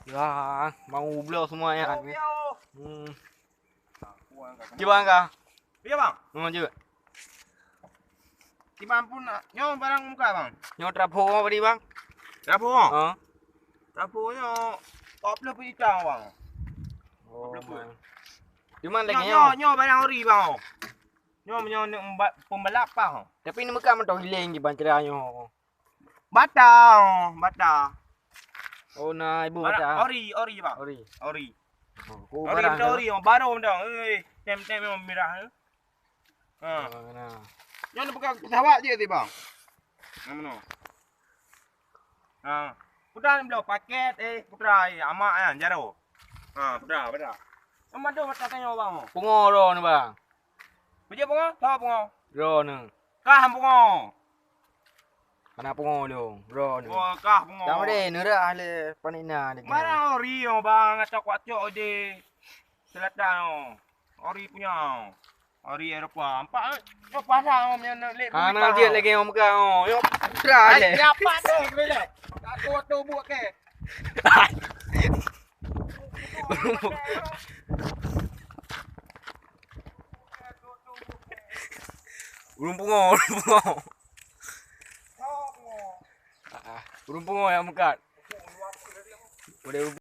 Ya, mau belah semua ya. Hmm. Coba Gimana? Iya bang. Juga. Di Bampun nyo barang muka bang. Nyo trapo apa tadi, Bang? Rapo. Oh. Rapo nyo top le pergi cang bang. Oh. Di mana lagi Nyo barang ori bang. Nyo pembalap bang. Tapi ini muka mentau hilang di banceranyo. Bata. Oh, nah ibu Barang baca. ori bang. Ori. Ori. Oh, Ori barang. ori baru bang. Tem yang merah. Ha. Oh, nah. Nyo nak pegang pesawat je ti bang. Mana? Ha. Putra ni belum paket putra amak kan jaro. Ha, putra. Sama tu mata tanya bang. Pungoro ni, Bang. Beje pungo? Tahu pungo? Ro ni. Kah pungo. Mana pungo dong? Ro ni. Oh, kah pungo. Kamu deh nura ahli panina ni. Mana ori yo bang, acok-acok de. Selatan ori punya. Ori Eropah. Empat yo pasang punya lek. Ana dia lagi yang muka oh. Yo putra je. Siapa tu lek? Tu buat ke? Urung pungo. Urung pungo yang muka. Boleh